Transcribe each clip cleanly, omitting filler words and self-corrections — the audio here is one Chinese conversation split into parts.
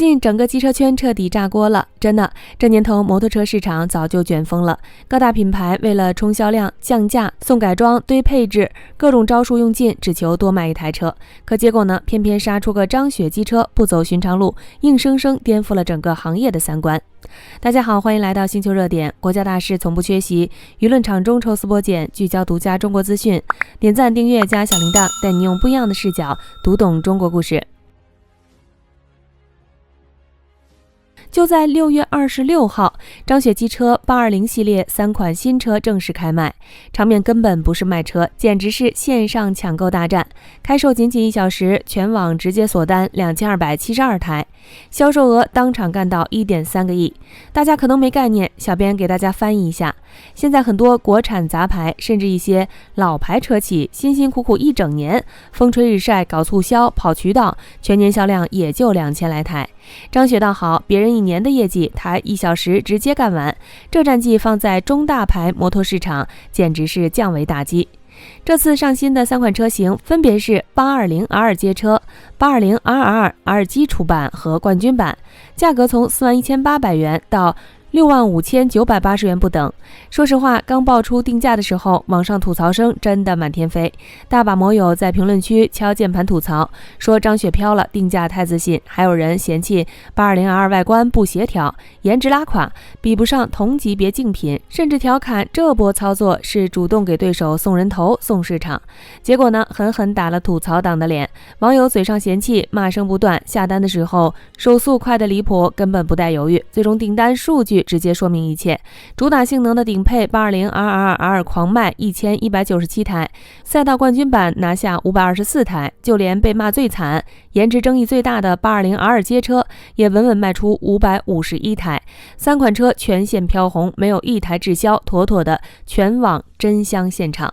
近整个机车圈彻底炸锅了，真的，这年头摩托车市场早就卷疯了，各大品牌为了冲销量、降价、送改装、堆配置，各种招数用尽，只求多卖一台车。可结果呢，偏偏杀出个张雪机车，不走寻常路，硬生生颠覆了整个行业的三观。大家好，欢迎来到星球热点，国家大事从不缺席，舆论场中抽丝剥茧，聚焦独家中国资讯。点赞、订阅加小铃铛，带你用不一样的视角读懂中国故事。就在6月26号，张雪机车820系列3款新车正式开卖，场面根本不是卖车，简直是线上抢购大战。开售仅1小时，全网直接锁单2272台，销售额当场干到1.3个亿。大家可能没概念，小编给大家翻译一下。现在很多国产杂牌，甚至一些老牌车企，辛辛苦苦一整年，风吹日晒搞促销、跑渠道，全年销量也就2000来台。张雪倒好，别人1年的业绩，他1小时直接干完。这战绩放在中大牌摩托市场，简直是降维打击。这次上新的3款车型分别是820 R2 街车、820 R2 R 基础版和冠军版，价格从41800元到65980元不等。说实话，刚爆出定价的时候，网上吐槽声真的满天飞，大把摩友在评论区敲键盘吐槽，说张雪飘了，定价太自信，还有人嫌弃 820R 外观不协调，颜值拉垮，比不上同级别竞品，甚至调侃这波操作是主动给对手送人头、送市场。结果呢，狠狠打了吐槽党的脸，网友嘴上嫌弃，骂声不断，下单的时候手速快的离谱，根本不带犹豫，最终订单数据直接说明一切。主打性能的顶配820 R2 狂卖1197台，赛道冠军版拿下524台，就连被骂最惨、颜值争议最大的820 R 街车也稳稳卖出551台。3款车全线飘红，没有一台滞销，妥妥的全网真香现场。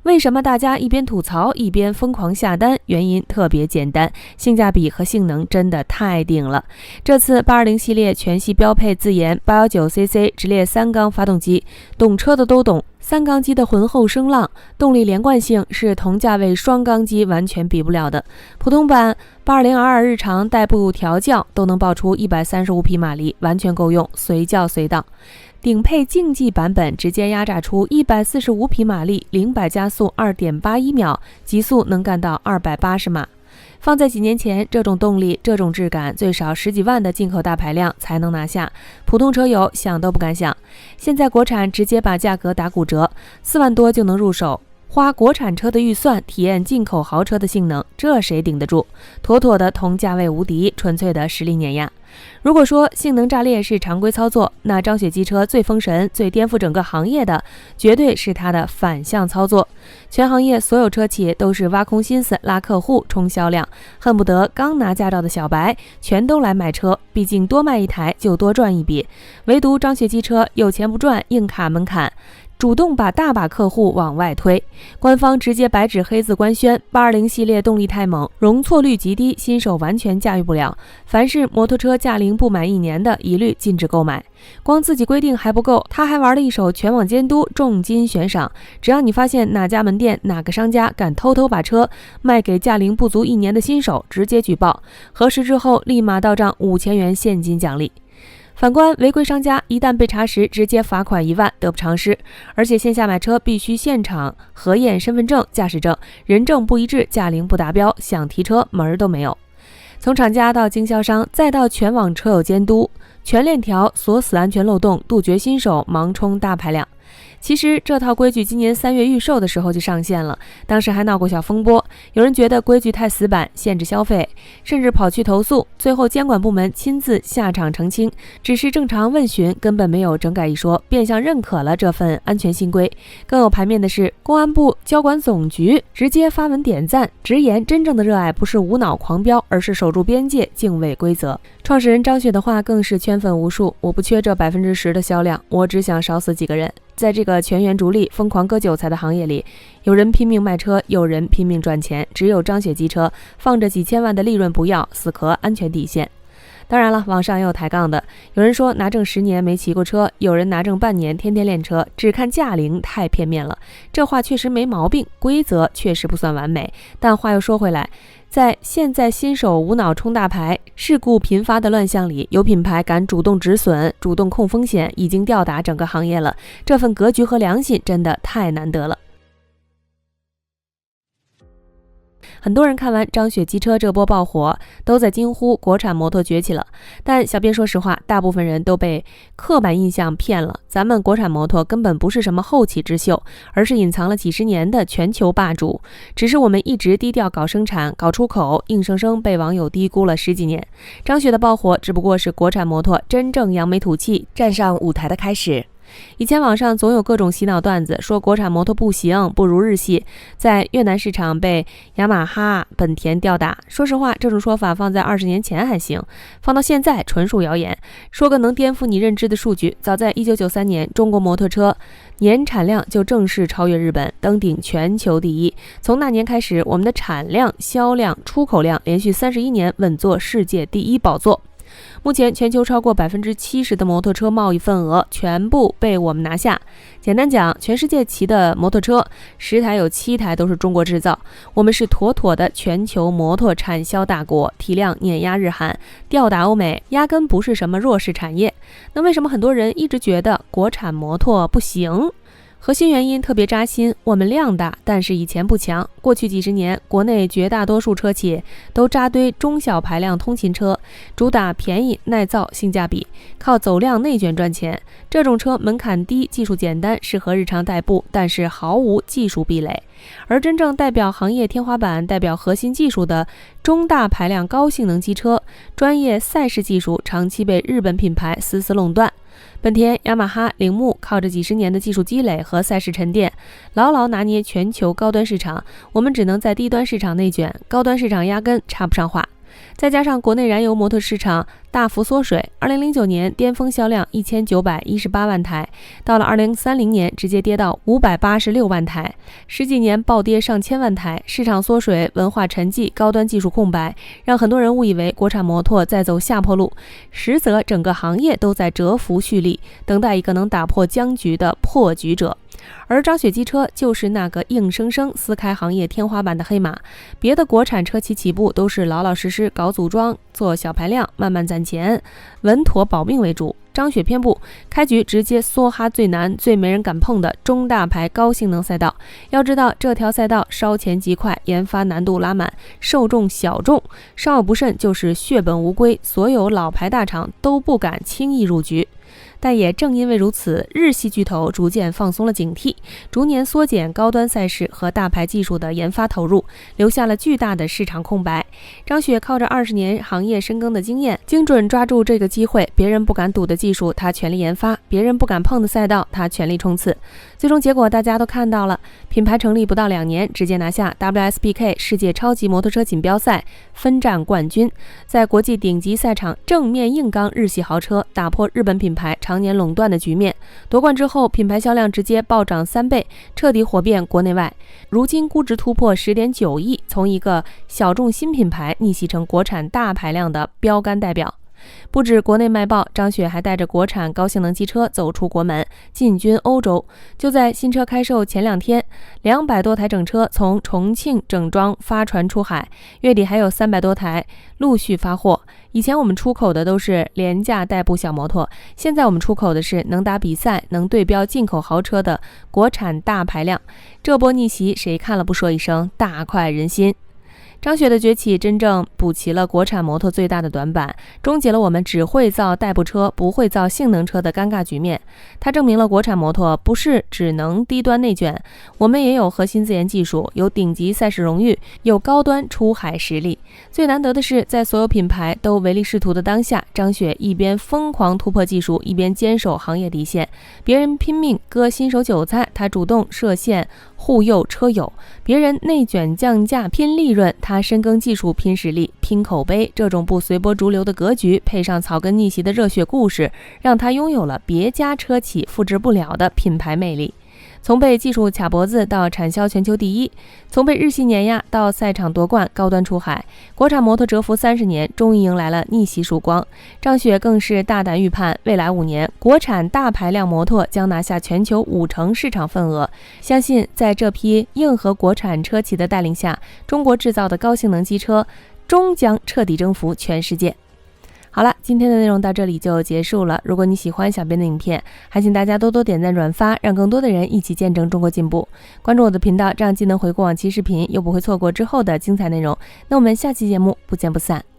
为什么大家一边吐槽一边疯狂下单？原因特别简单，性价比和性能真的太顶了。这次820系列全系标配自研 819cc 直列3缸发动机，懂车的都懂，3缸机的浑厚声浪，动力连贯性是同价位双缸机完全比不了的。普通版820R 日常代步调教都能爆出135匹马力，完全够用，随叫随到。顶配竞技版本直接压榨出145匹马力，0-100加速 2.81 秒，极速能干到280码。放在几年前，这种动力、这种质感，最少10几万的进口大排量才能拿下，普通车友想都不敢想。现在国产直接把价格打骨折，4万多就能入手，花国产车的预算体验进口豪车的性能，这谁顶得住？妥妥的同价位无敌，纯粹的实力碾压。如果说性能炸裂是常规操作，那张雪机车最封神、最颠覆整个行业的，绝对是它的反向操作。全行业所有车企都是挖空心思拉客户、冲销量，恨不得刚拿驾照的小白全都来买车，毕竟多卖一台就多赚一笔。唯独张雪机车有钱不赚，硬卡门槛，主动把大把客户往外推，官方直接白纸黑字官宣820系列动力太猛，容错率极低，新手完全驾驭不了。凡是摩托车驾龄不满1年的，一律禁止购买。光自己规定还不够，他还玩了一手全网监督，重金悬赏。只要你发现哪家门店、哪个商家敢偷偷把车卖给驾龄不足1年的新手，直接举报，核实之后立马到账5000元现金奖励。反观违规商家，一旦被查实，直接罚款1万，得不偿失。而且线下买车必须现场核验身份证、驾驶证，人证不一致，驾龄不达标，想提车门儿都没有。从厂家到经销商，再到全网车友监督，全链条锁死安全漏洞，杜绝新手盲冲大排量。其实这套规矩今年3月预售的时候就上线了，当时还闹过小风波，有人觉得规矩太死板，限制消费，甚至跑去投诉，最后监管部门亲自下场澄清，只是正常问询，根本没有整改一说，变相认可了这份安全新规。更有排面的是，公安部交管总局直接发文点赞，直言真正的热爱不是无脑狂飙，而是守住边界，敬畏规则。创始人张雪的话更是圈粉无数，我不缺这10%的销量，我只想少死几个人。在这个全员逐利、疯狂割韭菜的行业里，有人拼命卖车，有人拼命赚钱，只有张雪机车放着几千万的利润不要，死磕安全底线。当然了，网上也有抬杠的，有人说拿证10年没骑过车，有人拿证半年天天练车，只看驾龄太片面了。这话确实没毛病，规则确实不算完美，但话又说回来，在现在新手无脑冲大牌、事故频发的乱象里，有品牌敢主动止损、主动控风险，已经吊打整个行业了。这份格局和良心真的太难得了。很多人看完张雪机车这波爆火，都在惊呼国产摩托崛起了。但小编说实话，大部分人都被刻板印象骗了。咱们国产摩托根本不是什么后起之秀，而是隐藏了几十年的全球霸主。只是我们一直低调搞生产、搞出口，硬生生被网友低估了10几年。张雪的爆火只不过是国产摩托真正扬眉吐气、站上舞台的开始。以前网上总有各种洗脑段子，说国产摩托不行，不如日系，在越南市场被雅马哈、本田吊打。说实话，这种说法放在20年前还行，放到现在纯属谣言。说个能颠覆你认知的数据，早在1993年，中国摩托车年产量就正式超越日本，登顶全球第一。从那年开始，我们的产量、销量、出口量连续31年稳坐世界第一宝座。目前全球超过70%的摩托车贸易份额全部被我们拿下。简单讲，全世界骑的摩托车10台有7台都是中国制造，我们是妥妥的全球摩托产销大国，体量碾压日韩，吊打欧美，压根不是什么弱势产业。那为什么很多人一直觉得国产摩托不行？核心原因特别扎心，我们量大，但是以前不强。过去几十年，国内绝大多数车企都扎堆中小排量通勤车，主打便宜、耐造、性价比，靠走量内卷赚钱。这种车门槛低，技术简单，适合日常代步，但是毫无技术壁垒。而真正代表行业天花板、代表核心技术的中大排量高性能机车，专业赛事技术长期被日本品牌死死垄断。本田、雅马哈、铃木靠着几十年的技术积累和赛事沉淀，牢牢拿捏全球高端市场，我们只能在低端市场内卷，高端市场压根插不上话。再加上国内燃油摩托市场大幅缩水，2009年巅峰销量1918万台，到了2030年直接跌到586万台，10几年暴跌上千万台，市场缩水，文化沉寂，高端技术空白，让很多人误以为国产摩托在走下坡路，实则整个行业都在蛰伏蓄力，等待一个能打破僵局的破局者。而张雪机车就是那个硬生生撕开行业天花板的黑马。别的国产车企起步都是老老实实搞组装、做小排量，慢慢攒钱，稳妥保命为主。张雪偏不，开局直接梭哈最难、最没人敢碰的中大牌高性能赛道。要知道，这条赛道烧钱极快，研发难度拉满，受众小众，稍有不慎就是血本无归，所有老牌大厂都不敢轻易入局。但也正因为如此，日系巨头逐渐放松了警惕，逐年缩减高端赛事和大牌技术的研发投入，留下了巨大的市场空白。张雪靠着20年行业深耕的经验，精准抓住这个机会，别人不敢赌的技术，他全力研发；别人不敢碰的赛道，他全力冲刺。最终结果大家都看到了，品牌成立不到2年，直接拿下 WSBK 世界超级摩托车锦标赛分站冠军，在国际顶级赛场正面硬刚日系豪车，打破日本品牌常年垄断的局面。夺冠之后，品牌销量直接暴涨3倍，彻底火遍国内外。如今估值突破10.9亿，从一个小众新品牌逆袭成国产大排量的标杆代表。不止国内卖爆，张雪还带着国产高性能机车走出国门，进军欧洲。就在新车开售前2天，200多台整车从重庆整装发船出海，月底还有300多台陆续发货。以前我们出口的都是廉价代步小摩托，现在我们出口的是能打比赛、能对标进口豪车的国产大排量。这波逆袭，谁看了不说一声大快人心？张雪的崛起真正补齐了国产摩托最大的短板，终结了我们只会造代步车不会造性能车的尴尬局面。它证明了国产摩托不是只能低端内卷，我们也有核心自研技术，有顶级赛事荣誉，有高端出海实力。最难得的是，在所有品牌都唯利是图的当下，张雪一边疯狂突破技术，一边坚守行业底线。别人拼命割新手韭菜，他主动设限护佑车友；别人内卷降价拼利润，他深耕技术拼实力拼口碑。这种不随波逐流的格局，配上草根逆袭的热血故事，让他拥有了别家车企复制不了的品牌魅力。从被技术卡脖子到产销全球第一，从被日系碾压到赛场夺冠高端出海，国产摩托蛰伏30年，终于迎来了逆袭曙光。张雪更是大胆预判，未来5年国产大排量摩托将拿下全球50%市场份额。相信在这批硬核国产车企的带领下，中国制造的高性能机车终将彻底征服全世界。好了，今天的内容到这里就结束了。如果你喜欢小编的影片，还请大家多多点赞转发，让更多的人一起见证中国进步。关注我的频道，这样既能回顾往期视频，又不会错过之后的精彩内容。那我们下期节目不见不散。